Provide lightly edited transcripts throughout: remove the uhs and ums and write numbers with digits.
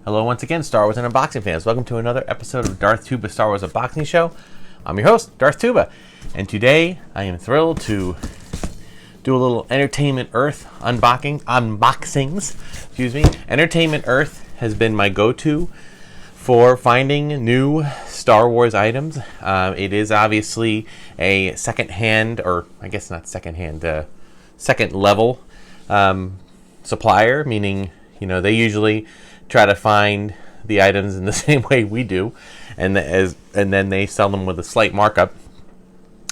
Hello once again, Star Wars and unboxing fans. Welcome to another episode of Darth Tuba Star Wars Unboxing Show. I'm your host, Darth Tuba, and today I am thrilled to do a little Entertainment Earth unboxings. Entertainment Earth has been my go-to for finding new Star Wars items. It is obviously a second-hand, or I guess not second-hand, second-level supplier, meaning they usually try to find the items in the same way we do, and then they sell them with a slight markup.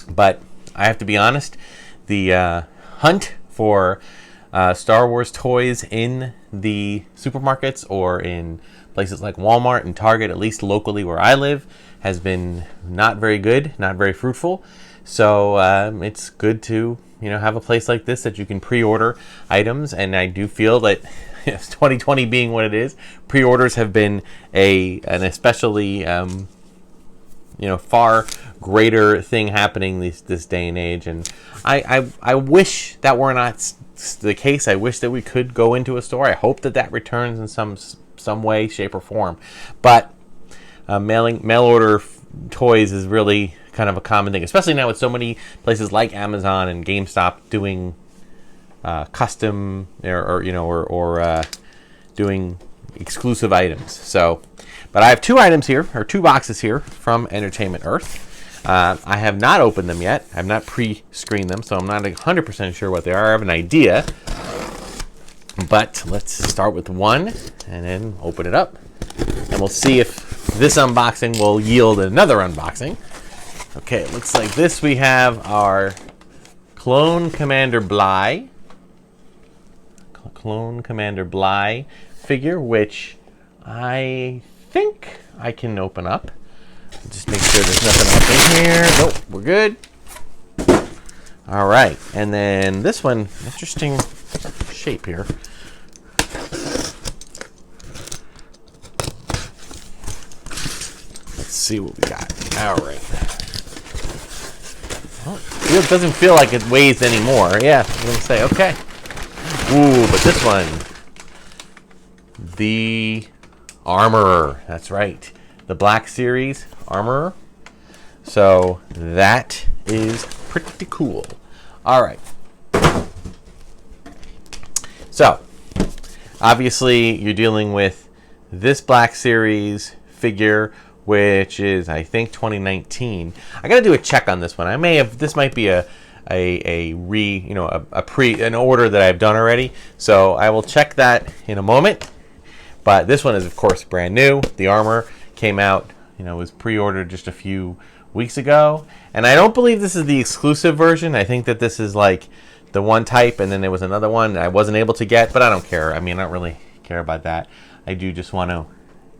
But I have to be honest, the hunt for Star Wars toys in the supermarkets or in places like Walmart and Target, at least locally where I live, has been not very good, not very fruitful. So it's good to have a place like this that you can pre-order items, and I do feel that 2020 being what it is, pre-orders have been an especially far greater thing happening this day and age, and I wish that were not the case. I wish that we could go into a store. I hope that returns in some way, shape, or form. But mail order toys is really kind of a common thing, especially now with so many places like Amazon and GameStop doing custom or doing exclusive items. So, but I have two boxes here from Entertainment Earth. I have not opened them yet. I have not pre-screened them, so I'm not 100% sure what they are. I have an idea, but let's start with one and then open it up, and we'll see if this unboxing will yield another unboxing. Okay, it looks like this. We have our Clone Commander Bly figure, which I think I can open up. Just make sure there's nothing up in here. Nope, we're good. All right, and then this one, interesting shape here. Let's see what we got. All right. Well, it doesn't feel like it weighs anymore. Yeah, I'm gonna say okay. Ooh, but this one, the Armorer. That's right, the Black Series Armorer. So that is pretty cool. All right. So obviously you're dealing with this Black Series figure, which is, I think, 2019. I gotta do a check on this one. This might be an order that I've done already. So I will check that in a moment. But this one is, of course, brand new. The Armor came out, was pre-ordered just a few weeks ago. And I don't believe this is the exclusive version. I think that this is like the one type, and then there was another one that I wasn't able to get, but I don't care. I mean, I don't really care about that. I do just want to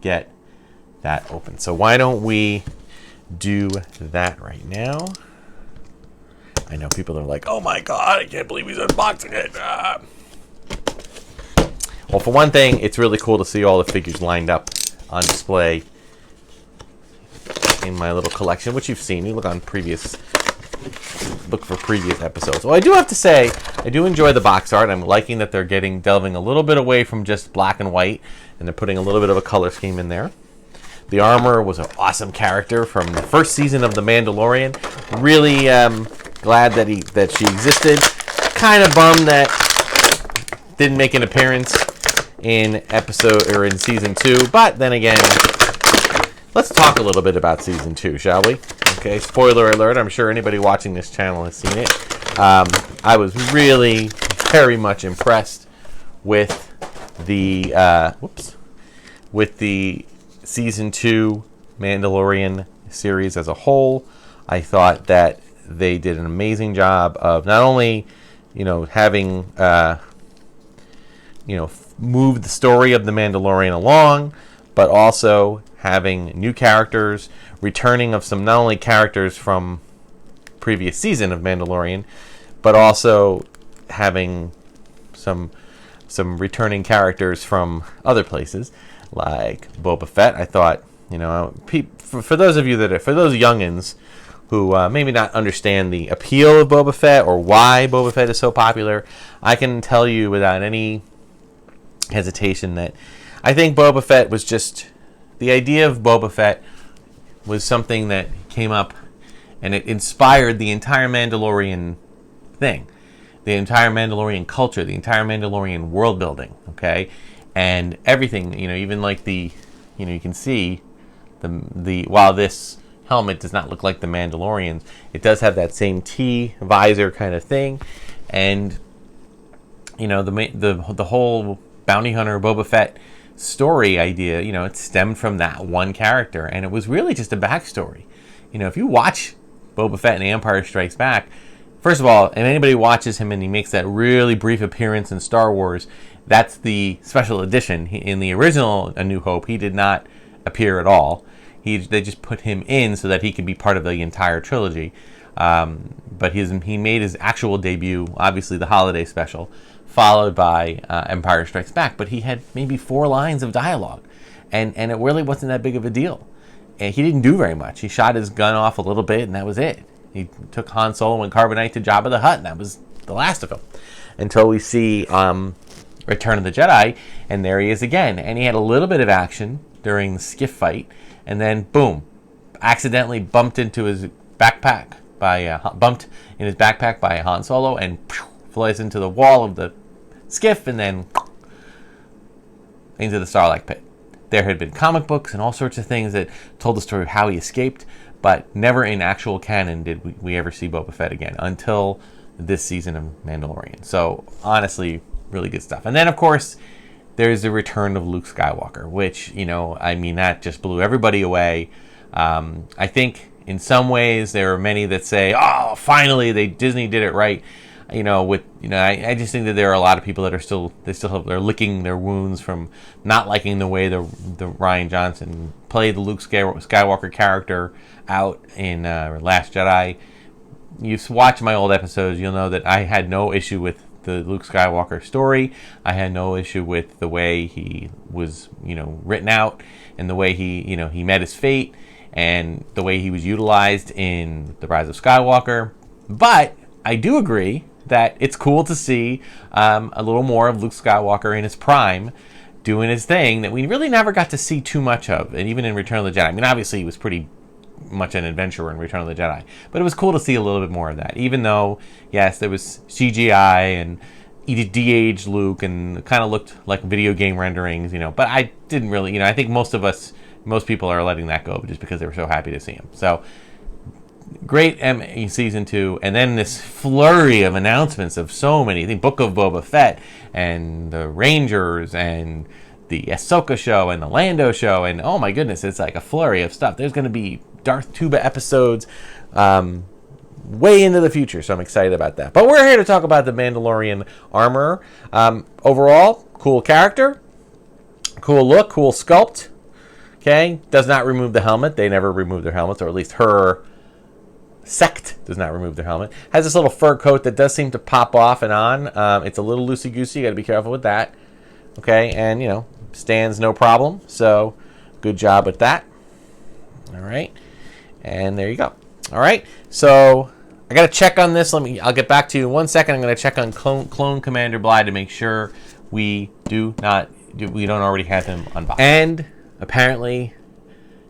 get that open. So why don't we do that right now? I know people are like, oh my god, I can't believe he's unboxing it. Well, for one thing, it's really cool to see all the figures lined up on display in my little collection, which you've seen. You look for previous episodes. Well, I do have to say, I do enjoy the box art. I'm liking that they're delving a little bit away from just black and white, and they're putting a little bit of a color scheme in there. The Armor was an awesome character from the first season of The Mandalorian. Really glad that she existed. Kind of bummed that didn't make an appearance in season 2, but then again, let's talk a little bit about season 2, shall we? Okay, spoiler alert. I'm sure anybody watching this channel has seen it. I was really very much impressed with the season 2 Mandalorian series as a whole. I thought that they did an amazing job of not only, having, moved the story of the Mandalorian along, but also having new characters, returning of some not only characters from previous season of Mandalorian, but also having some returning characters from other places, like Boba Fett. I thought, for those youngins who maybe not understand the appeal of Boba Fett or why Boba Fett is so popular, I can tell you without any hesitation that I think Boba Fett was just... The idea of Boba Fett was something that came up, and it inspired the entire Mandalorian thing. The entire Mandalorian culture, the entire Mandalorian world building, okay? And everything, even like the... you can see the while this helmet does not look like the Mandalorians, it does have that same T visor kind of thing, and the whole bounty hunter Boba Fett story idea, it stemmed from that one character, and it was really just a backstory. If you watch Boba Fett in The Empire Strikes Back, first of all, and anybody watches him and he makes that really brief appearance in Star Wars, that's the special edition. In the original A New Hope, he did not appear at all. They just put him in so that he could be part of the entire trilogy. But he made his actual debut, obviously the holiday special, followed by Empire Strikes Back. But he had maybe 4 lines of dialogue, and it really wasn't that big of a deal. And he didn't do very much. He shot his gun off a little bit, and that was it. He took Han Solo and Carbonite to Jabba the Hutt, and that was the last of him. Until we see Return of the Jedi, and there he is again. And he had a little bit of action during the skiff fight, and then boom, accidentally bumped into his backpack by Han Solo, and flies into the wall of the skiff, and then into the Sarlacc pit. There had been comic books and all sorts of things that told the story of how he escaped, but never in actual canon did we ever see Boba Fett again until this season of Mandalorian. So honestly, really good stuff. And then of course there's the return of Luke Skywalker, which that just blew everybody away. I think in some ways there are many that say, "Oh, finally Disney did it right." I just think that there are a lot of people that they're licking their wounds from not liking the way the Rian Johnson played the Luke Skywalker character out in Last Jedi. You've watched my old episodes, you'll know that I had no issue with the Luke Skywalker story. I had no issue with the way he was, written out, and the way he met his fate, and the way he was utilized in The Rise of Skywalker. But I do agree that it's cool to see a little more of Luke Skywalker in his prime, doing his thing that we really never got to see too much of, and even in Return of the Jedi. Obviously he was pretty much an adventurer in Return of the Jedi, but it was cool to see a little bit more of that, even though, yes, there was CGI and he de-aged Luke and kind of looked like video game renderings, but I didn't really, I think most people are letting that go just because they were so happy to see him. So great season 2, and then this flurry of announcements of so many. I think Book of Boba Fett and the Rangers and the Ahsoka show and the Lando show, and oh my goodness, it's like a flurry of stuff. There's going to be Darth Tuba episodes way into the future, so I'm excited about that. But we're here to talk about the Mandalorian armor. Overall, cool character, cool look, cool sculpt. Okay, does not remove the helmet. They never remove their helmets, or at least her sect does not remove their helmet. Has this little fur coat that does seem to pop off and on. It's a little loosey-goosey. You got to be careful with that. Okay, and stands no problem. So good job with that. All right, and there you go. All right, so I got to check on this. I'll get back to you in 1 second. I'm going to check on Clone Commander Bly to make sure we don't already have him unboxed. And apparently,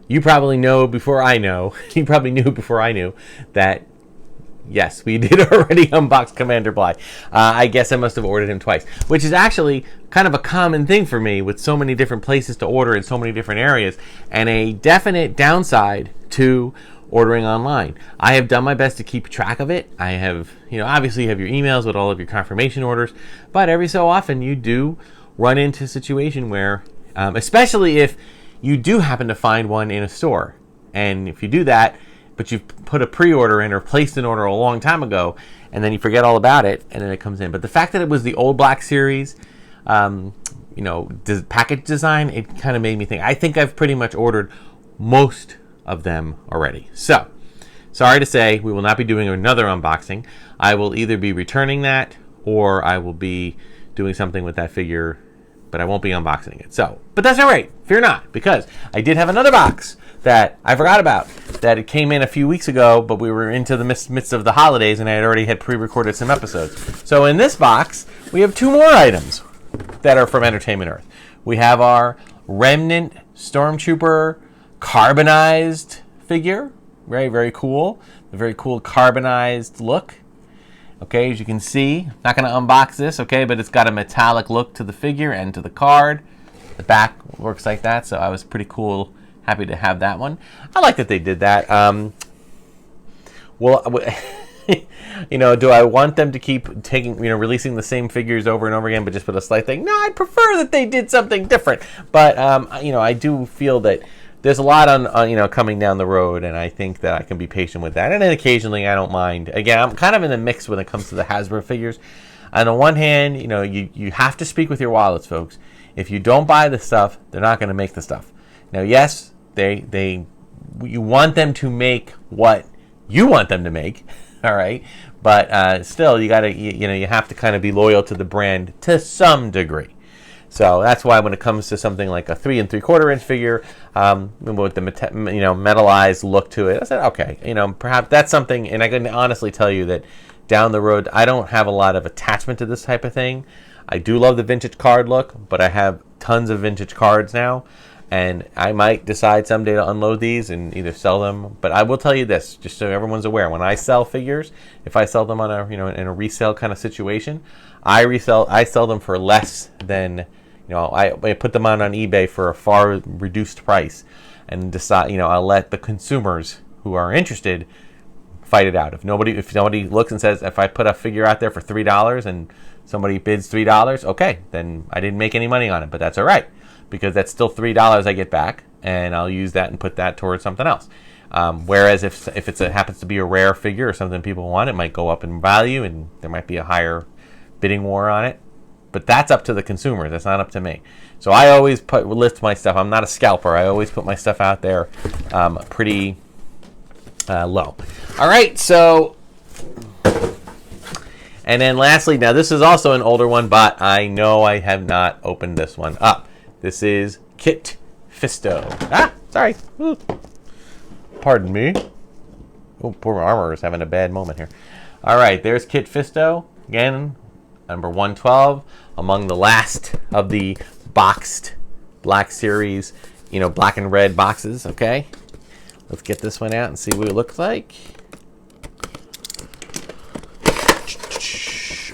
you probably know before I know. You probably knew before I knew that, yes, we did already unbox Commander Bly. I guess I must have ordered him twice, which is actually kind of a common thing for me with so many different places to order in so many different areas, and a definite downside to ordering online. I have done my best to keep track of it. I have, obviously you have your emails with all of your confirmation orders, but every so often you do run into a situation where, especially if you do happen to find one in a store, and if you do that, but you've put a pre-order in or placed an order a long time ago, and then you forget all about it, and then it comes in. But the fact that it was the old Black Series, package design, it kind of made me think. I think I've pretty much ordered most of them already. So, sorry to say, we will not be doing another unboxing. I will either be returning that, or I will be doing something with that figure, but I won't be unboxing it. So, but that's all right. Fear not, because I did have another box that I forgot about, that it came in a few weeks ago, but we were into the midst of the holidays, and I had already pre-recorded some episodes. So in this box, we have 2 more items that are from Entertainment Earth. We have our Remnant Stormtrooper carbonized figure. Very, very cool. A very cool carbonized look. Okay, as you can see, not going to unbox this, okay, but it's got a metallic look to the figure and to the card. The back works like that, so I was pretty cool, happy to have that one. I like that they did that. Well, you know, do I want them to keep taking, you know, releasing the same figures over and over again, but just put a slight thing? No, I'd prefer that they did something different. But, you know, I do feel that there's a lot on, you know, coming down the road, and I think that I can be patient with that. And then occasionally I don't mind. Again, I'm kind of in the mix when it comes to the Hasbro figures. On the one hand, you know, you have to speak with your wallets, folks. If you don't buy the stuff, they're not going to make the stuff. Now, yes, you want them to make what you want them to make, all right? But still, you got to, you know, you have to kind of be loyal to the brand to some degree. So that's why when it comes to something like a 3 3/4 inch figure with the metallized look to it, I said, okay, you know, perhaps that's something. And I can honestly tell you that down the road, I don't have a lot of attachment to this type of thing. I do love the vintage card look, but I have tons of vintage cards now, and I might decide someday to unload these and either sell them. But I will tell you this, just so everyone's aware: when I sell figures, if I sell them on a, you know, in a resale kind of situation, I sell them for less than. You know, I put them on eBay for a far reduced price, and decide. You know, I'll let the consumers who are interested fight it out. If nobody looks and says, if I put a figure out there for $3 and somebody bids $3, okay, then I didn't make any money on it, but that's all right, because that's still $3 I get back, and I'll use that and put that towards something else. Whereas if it happens to be a rare figure or something people want, it might go up in value, and there might be a higher bidding war on it. But that's up to the consumer. That's not up to me. So I always list my stuff. I'm not a scalper. I always put my stuff out there pretty low. All right, so... And then lastly, now this is also an older one, but I know I have not opened this one up. This is Kit Fisto. Sorry. Ooh. Pardon me. Oh, poor Armor is having a bad moment here. All right, there's Kit Fisto. Again, number 112, among the last of the boxed Black Series, you know, black and red boxes, okay? Let's get this one out and see what it looks like.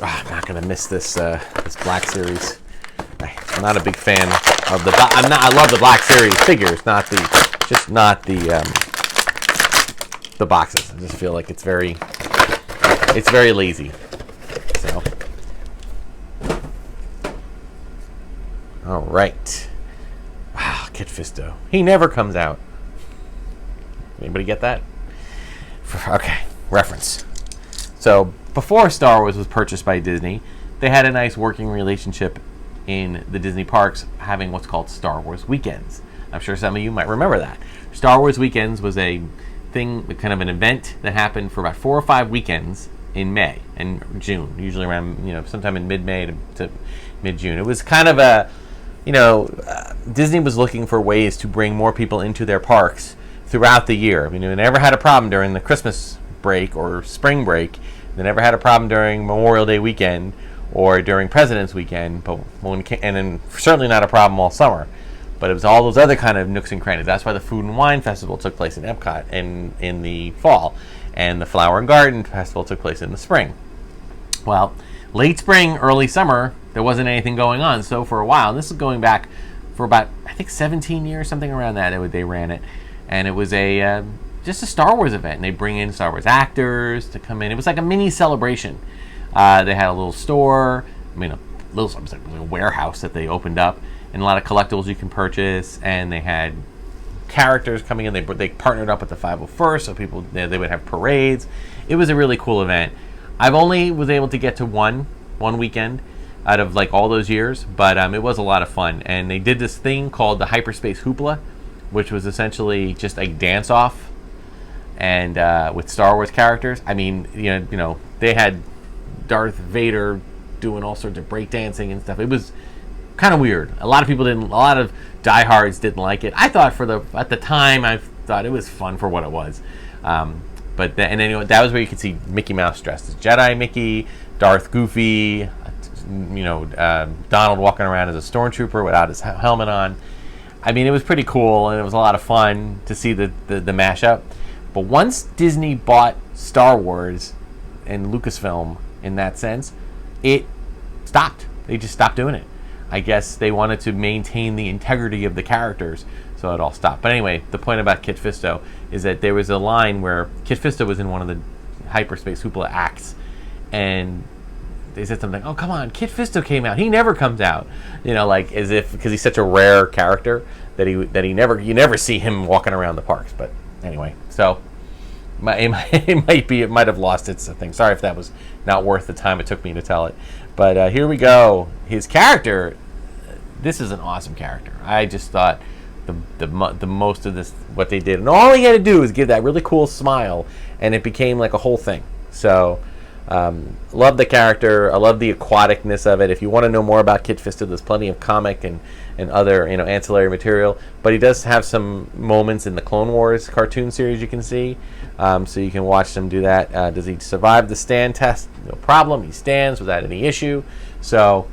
I'm not gonna miss this this Black Series. I'm not a big fan of the. I love the Black Series figures, not the boxes. I just feel like it's very lazy. So, all right. Wow, Kit Fisto. He never comes out. Anybody get that? Okay, reference. So before Star Wars was purchased by Disney, they had a nice working relationship in the Disney parks, having what's called Star Wars Weekends. I'm sure some of you might remember that. Star Wars Weekends was a thing, kind of an event that happened for about 4 or 5 weekends in May and June, usually around, you know, sometime in mid-May to mid-June. It was kind of a, you know, Disney was looking for ways to bring more people into their parks throughout the year. I mean, they never had a problem during the Christmas break or spring break. They never had a problem during Memorial Day weekend or during President's weekend, but and then certainly not a problem all summer. But it was all those other kind of nooks and crannies. That's why the Food and Wine Festival took place in Epcot in the fall, and the Flower and Garden Festival took place in the spring. Well, late spring, early summer, there wasn't anything going on. So for a while, and this is going back for about, I think, 17 years, something around that, they ran it. And it was just a Star Wars event. And they bring in Star Wars actors to come in. It was like a mini celebration. They had a little store, it was like a warehouse that they opened up, and a lot of collectibles you can purchase. And they had characters coming in. They partnered up with the 501st, so people, they would have parades. It was a really cool event. I've only was able to get to one weekend out of like all those years, but it was a lot of fun. And they did this thing called the Hyperspace Hoopla, which was essentially just a dance-off, and with Star Wars characters. I mean, you know, they had Darth Vader doing all sorts of breakdancing and stuff. It was kind of weird. A lot of diehards didn't like it. I thought at the time, I thought it was fun for what it was. But then, that was where you could see Mickey Mouse dressed as Jedi Mickey, Darth Goofy, Donald walking around as a stormtrooper without his helmet on. I mean, it was pretty cool, and it was a lot of fun to see the mashup. But once Disney bought Star Wars and Lucasfilm in that sense, it stopped. They just stopped doing it. I guess they wanted to maintain the integrity of the characters, so it all stopped. But anyway, the point about Kit Fisto is that there was a line where Kit Fisto was in one of the hyperspace hoopla acts, and they said something, oh, come on, Kit Fisto came out. He never comes out. Like as if, because he's such a rare character that you never see him walking around the parks. But anyway, so it might have lost its thing. Sorry if that was not worth the time it took me to tell it. But here we go. His character, this is an awesome character. I just thought the most of this, what they did, and all he had to do was give that really cool smile, and it became like a whole thing. So, love the character. I love the aquaticness of it. If you want to know more about Kit Fisto, there's plenty of comic and other ancillary material. But he does have some moments in the Clone Wars cartoon series you can see, so you can watch them do that. Does he survive the stand test? No problem. He stands without any issue. So,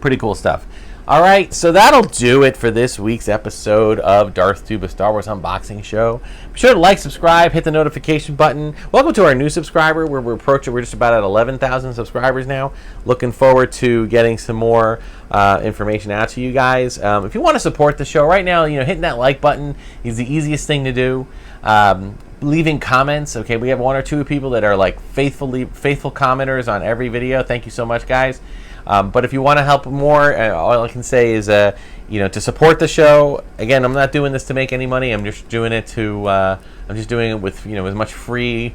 pretty cool stuff. All right, so that'll do it for this week's episode of Darth Tuba Star Wars Unboxing Show. Be sure to like, subscribe, hit the notification button. Welcome to our new subscriber. We're just about at 11,000 subscribers now. Looking forward to getting some more information out to you guys. If you want to support the show right now, hitting that like button is the easiest thing to do. Leaving comments. Okay, we have one or two people that are like faithful commenters on every video. Thank you so much, guys. But if you want to help more, all I can say is, to support the show. Again, I'm not doing this to make any money. I'm just doing it with as much free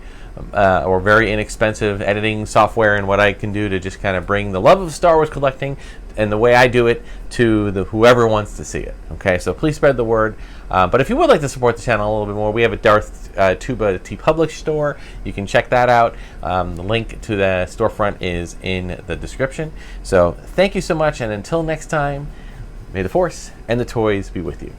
or very inexpensive editing software and what I can do to just kind of bring the love of Star Wars collecting and the way I do it to whoever wants to see it. Okay, so please spread the word. But if you would like to support the channel a little bit more, we have a Darth Tuba TeePublic store. You can check that out. The link to the storefront is in the description. So thank you so much, and until next time, may the Force and the toys be with you.